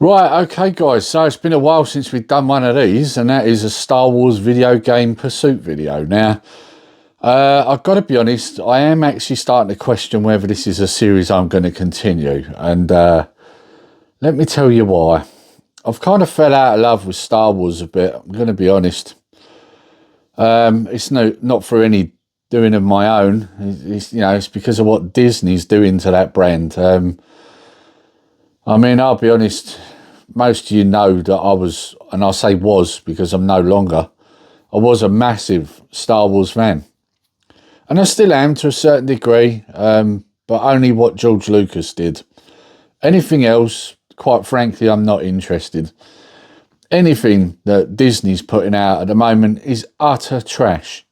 Right, okay guys, so it's been a while since we've done one of these, and that is a Star Wars video game pursuit video. Now, I've got to be honest, I am actually starting to question whether this is a series I'm going to continue, and let me tell you why. I've kind of fell out of love with Star Wars a bit, I'm going to be honest. It's not for any doing of my own, it's because of what Disney's doing to that brand. I mean, I'll be honest, most of you know that I was, and I say was because I'm no longer, I was a massive Star Wars fan. And I still am to a certain degree, but only what George Lucas did. Anything else, quite frankly, I'm not interested. Anything that Disney's putting out at the moment is utter trash.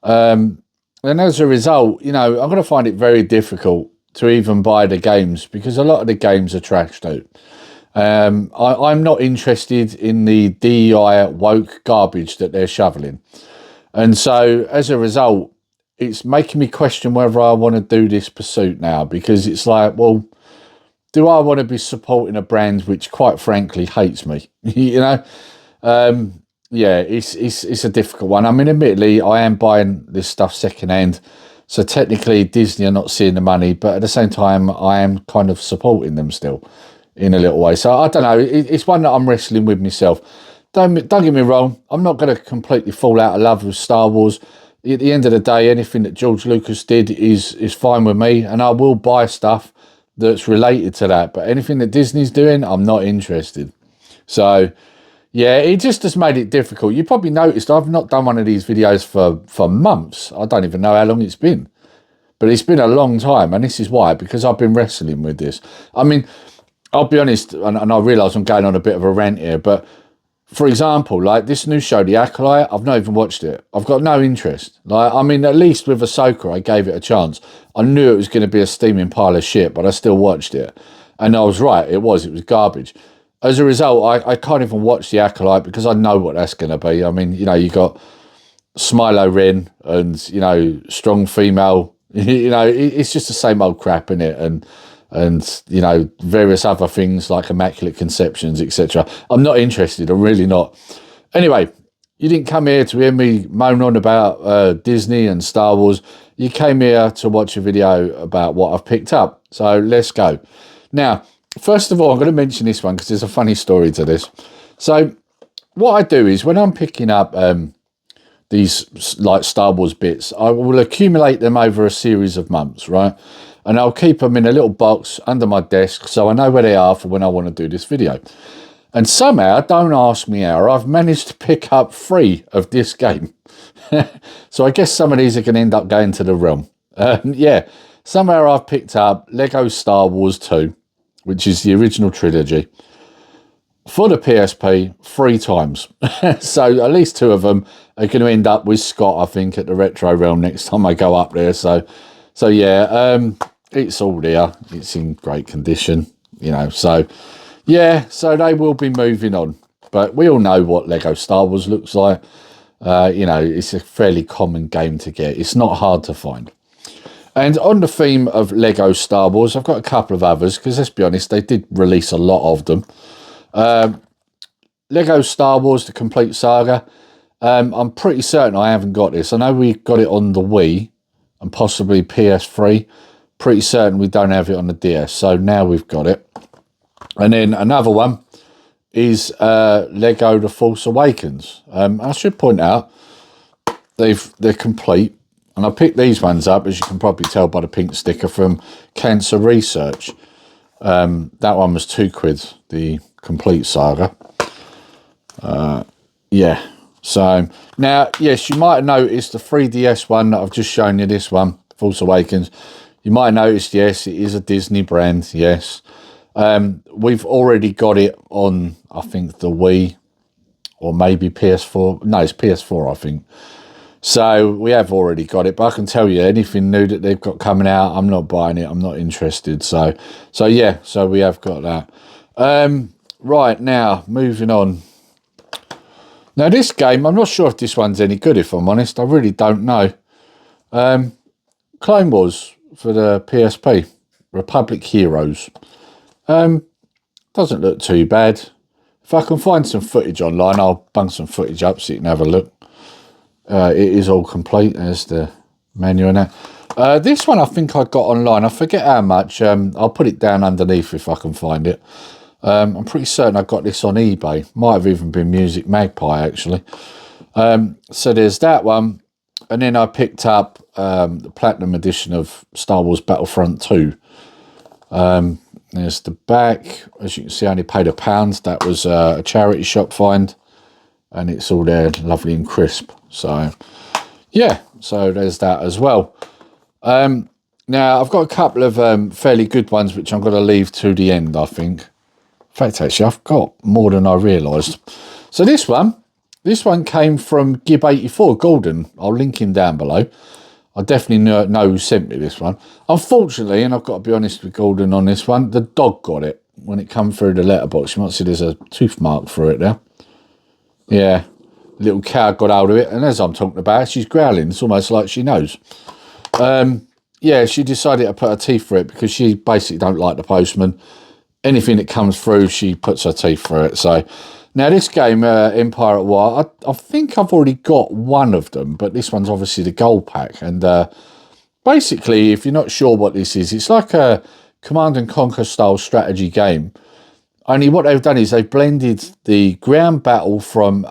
And as a result, I'm going to find it very difficult to even buy the games because a lot of the games are trash too. I'm not interested in the DEI woke garbage that they're shoveling. And so as a result, it's making me question whether I want to do this pursuit now, because it's like, well, do I want to be supporting a brand which quite frankly hates me? Yeah, it's a difficult one. I mean, admittedly, I am buying this stuff secondhand. So technically Disney are not seeing the money, but at the same time, I am kind of supporting them still in a little way. So I don't know. It's one that I'm wrestling with myself. Don't get me wrong. I'm not going to completely fall out of love with Star Wars. At the end of the day, anything that George Lucas did is fine with me, and I will buy stuff that's related to that. But anything that Disney's doing, I'm not interested. So yeah, it just has made it difficult. You probably noticed I've not done one of these videos for months. I don't even know how long it's been. But it's been a long time, and this is why, because I've been wrestling with this. I mean, I'll be honest, and I realise I'm going on a bit of a rant here, but for example, like this new show, The Acolyte, I've not even watched it. I've got no interest. Like, I mean, at least with Ahsoka, I gave it a chance. I knew it was going to be a steaming pile of shit, but I still watched it. And I was right, it was garbage. As a result, I can't even watch The Acolyte because I know what that's going to be. I mean, you got Smilo Ren and, strong female, it's just the same old crap, in it, and various other things like immaculate conceptions, etc. I'm not interested. I'm really not. Anyway, you didn't come here to hear me moan on about Disney and Star Wars. You came here to watch a video about what I've picked up. So let's go. Now, first of all, I'm going to mention this one because there's a funny story to this. So what I do is when I'm picking up these like Star Wars bits, I will accumulate them over a series of months, right? And I'll keep them in a little box under my desk so I know where they are for when I want to do this video. And somehow, don't ask me how, I've managed to pick up 3 of this game. So I guess some of these are going to end up going to the realm. Yeah, somehow I've picked up Lego Star Wars 2, which is the original trilogy, for the PSP 3 times. So at least 2 of them are going to end up with Scott, I think, at the Retro Realm next time I go up there. So yeah, it's all there. It's in great condition, so yeah, so they will be moving on. But we all know what Lego Star Wars looks like. It's a fairly common game to get. It's not hard to find. And on the theme of Lego Star Wars, I've got a couple of others, because let's be honest, they did release a lot of them. Lego Star Wars, The Complete Saga. I'm pretty certain I haven't got this. I know we got it on the Wii and possibly PS3. Pretty certain we don't have it on the DS. So now we've got it. And then another one is Lego The Force Awakens. I should point out, they're complete. And I picked these ones up, as you can probably tell by the pink sticker, from Cancer Research. That one was £2, the Complete Saga. Yeah. So now, yes, you might have noticed the 3DS one that I've just shown you, this one, Force Awakens. You might have noticed, yes, it is a Disney brand, yes. We've already got it on, I think, the Wii, or maybe PS4. No, it's PS4, I think. So we have already got it, but I can tell you, anything new that they've got coming out, I'm not buying it. I'm not interested. So yeah, so we have got that. Right, now, moving on. Now, this game, I'm not sure if this one's any good, if I'm honest. I really don't know. Clone Wars for the PSP. Republic Heroes. Doesn't look too bad. If I can find some footage online, I'll bung some footage up so you can have a look. It is all complete. There's the menu and that. This one I think I got online. I forget how much. I'll put it down underneath if I can find it. I'm pretty certain I got this on eBay. Might have even been Music Magpie, actually. So there's that one. And then I picked up the Platinum Edition of Star Wars Battlefront 2. There's the back. As you can see, I only paid £1. That was a charity shop find. And it's all there lovely and crisp. So, yeah. So there's that as well. Now, I've got a couple of fairly good ones, which I'm going to leave to the end, I think. In fact, actually, I've got more than I realised. So this one came from GIB84 Gordon. I'll link him down below. I definitely know who sent me this one. Unfortunately, and I've got to be honest with Gordon on this one, the dog got it when it come through the letterbox. You might see there's a tooth mark through it there. Yeah, little cow got hold of it, and as I'm talking about, she's growling. It's almost like she knows. Yeah, she decided to put her teeth through it because she basically don't like the postman. Anything that comes through, she puts her teeth through it. So now this game, Empire at War, I think I've already got one of them, but this one's obviously the gold pack. And basically, if you're not sure what this is, it's like a Command and Conquer style strategy game. Only what they've done is they've blended the ground battle from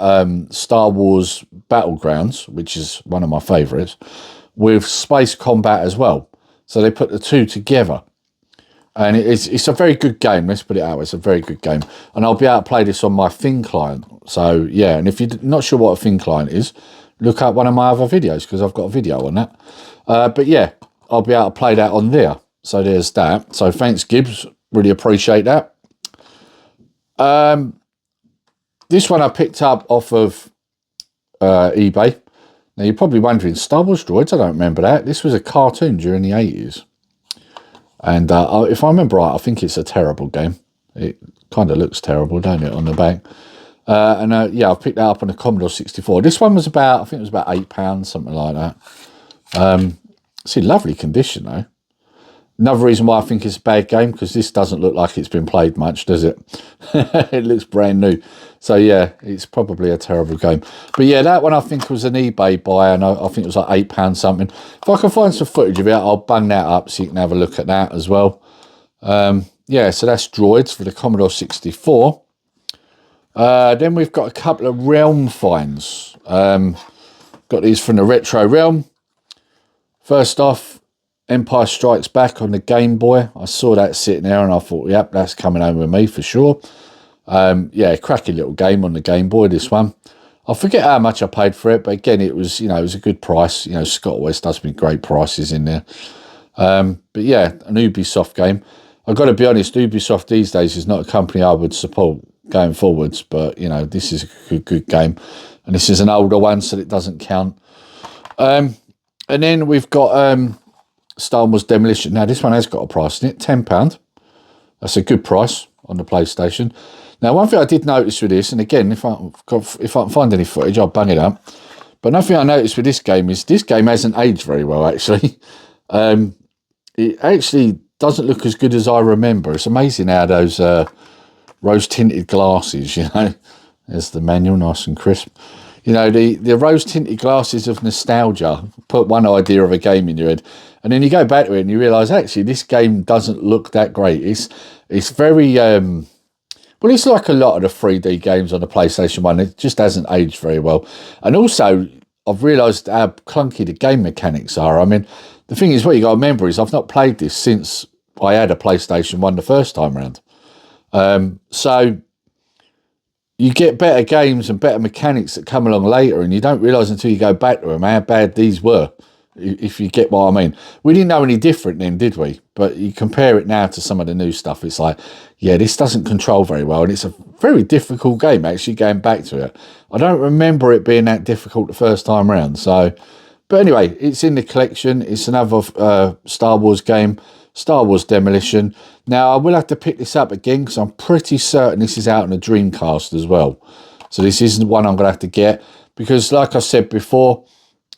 Star Wars Battlegrounds, which is one of my favourites, with space combat as well. So they put the two together. And it's a very good game. Let's put it out. It's a very good game. And I'll be able to play this on my Thin client. So, yeah. And if you're not sure what a Thin client is, look up one of my other videos because I've got a video on that. But, yeah, I'll be able to play that on there. So there's that. So thanks, Gibbs. Really appreciate that. This one I picked up off of eBay. Now, you're probably wondering, Star Wars Droids? I don't remember that. This was a cartoon during the 80s. And if I remember right, I think it's a terrible game. It kind of looks terrible, don't it, on the back? Yeah, I picked that up on the Commodore 64. This one was about, I think it was about £8, something like that. It's in lovely condition, though. Another reason why I think it's a bad game, because this doesn't look like it's been played much, does it? It looks brand new. So, yeah, it's probably a terrible game. But, yeah, that one I think was an eBay buy, and I think it was like £8 something. If I can find some footage of it, I'll bung that up so you can have a look at that as well. Yeah, so that's Droids for the Commodore 64. Then we've got a couple of Realm finds. Got these from the Retro Realm. First off, Empire Strikes Back on the Game Boy. I saw that sitting there and I thought, yep, that's coming home with me for sure. Yeah, cracking little game on the Game Boy, this one. I forget how much I paid for it, but again, it was, you know, it was a good price. You know, Scott always does me great prices in there. But yeah, an Ubisoft game. I've got to be honest, Ubisoft these days is not a company I would support going forwards, but, you know, this is a good game. And this is an older one, so it doesn't count. And then we've got Star Wars Demolition. Now, this one has got a price in it, £10. That's a good price on the PlayStation. Now, one thing I did notice with this, and again, if I can find any footage, I'll bang it up. But another thing I noticed with this game is this game hasn't aged very well, actually. It actually doesn't look as good as I remember. It's amazing how those rose-tinted glasses, you know. There's the manual, nice and crisp. You know, the rose-tinted glasses of nostalgia put one idea of a game in your head. And then you go back to it and you realise, actually, this game doesn't look that great. It's very... well, it's like a lot of the 3D games on the PlayStation 1. It just hasn't aged very well. And also, I've realised how clunky the game mechanics are. I mean, the thing is, what you got to remember is I've not played this since I had a PlayStation 1 the first time round. So you get better games and better mechanics that come along later, and you don't realise until you go back to them how bad these were, if you get what I mean. We didn't know any different then, did we? But you compare it now to some of the new stuff, it's like, yeah, this doesn't control very well, and it's a very difficult game, actually, going back to it. I don't remember it being that difficult the first time round, so... But anyway, it's in the collection. It's another Star Wars game, Star Wars Demolition. Now, I will have to pick this up again because I'm pretty certain this is out on the Dreamcast as well. So this isn't one I'm going to have to get because, like I said before,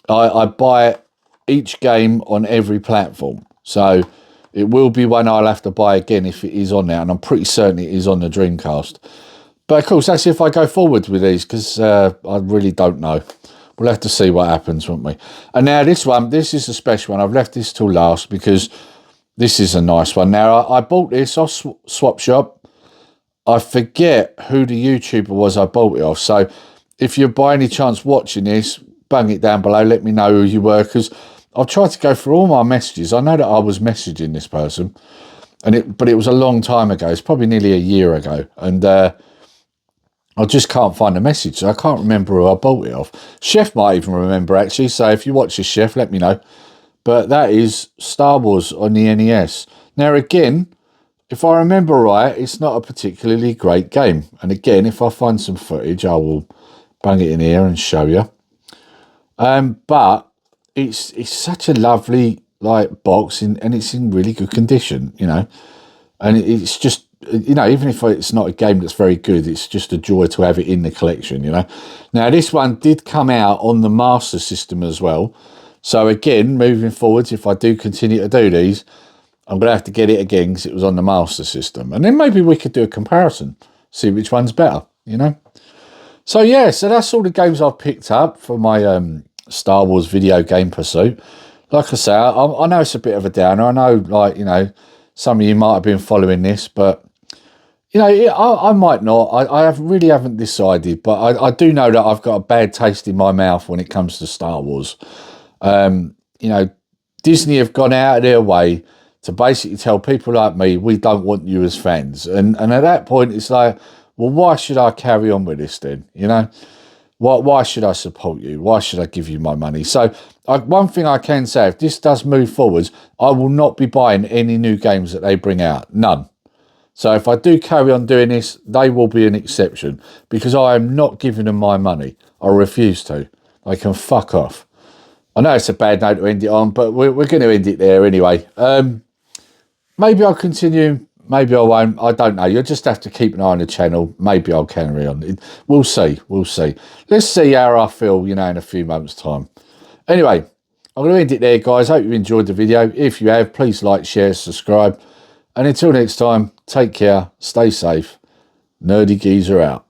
I buy each game on every platform. So It will be one I'll have to buy again if it is on there, and I'm pretty certain it is on the Dreamcast. But of course, that's if I go forward with these, because I really don't know. We'll have to see what happens, won't we? And now this one, this is a special one. I've left this till last because this is a nice one. Now, I bought this off Swap Shop. I forget who the YouTuber was I bought it off. So if you're by any chance watching this, bang it down below. Let me know who you were, because I've tried to go through all my messages. I know that I was messaging this person, but it was a long time ago. It's probably nearly a year ago. And I just can't find the message. So I can't remember who I bought it off. Chef might even remember, actually. So if you watch this, Chef, let me know. But that is Star Wars on the NES. Now, again, if I remember right, it's not a particularly great game. And again, if I find some footage, I will bang it in here and show you. But it's such a lovely box, and it's in really good condition, you know. And it's just, you know, even if it's not a game that's very good, it's just a joy to have it in the collection, you know. Now, this one did come out on the Master System as well. So again, moving forwards, if I do continue to do these, I'm going to have to get it again because it was on the Master System. And then maybe we could do a comparison, see which one's better, you know. So yeah, so that's all the games I've picked up for my Star Wars video game pursuit. Like I say, I know it's a bit of a downer. I know, like, you know, some of you might have been following this, but, you know, I might not. I really haven't decided, but I do know that I've got a bad taste in my mouth when it comes to Star Wars. You know, Disney have gone out of their way to basically tell people like me, we don't want you as fans. And at that point, it's like, well, why should I carry on with this then? You know, why should I support you? Why should I give you my money? So one thing I can say, if this does move forwards, I will not be buying any new games that they bring out. None. So if I do carry on doing this, they will be an exception, because I am not giving them my money. I refuse to. They can fuck off. I know it's a bad note to end it on, but we're going to end it there anyway. Maybe I'll continue. Maybe I won't. I don't know. You'll just have to keep an eye on the channel. Maybe I'll carry on. We'll see. We'll see. Let's see how I feel, you know, in a few months' time. Anyway, I'm going to end it there, guys. Hope you enjoyed the video. If you have, please like, share, subscribe. And until next time, take care, stay safe. Nerdy Geezer out.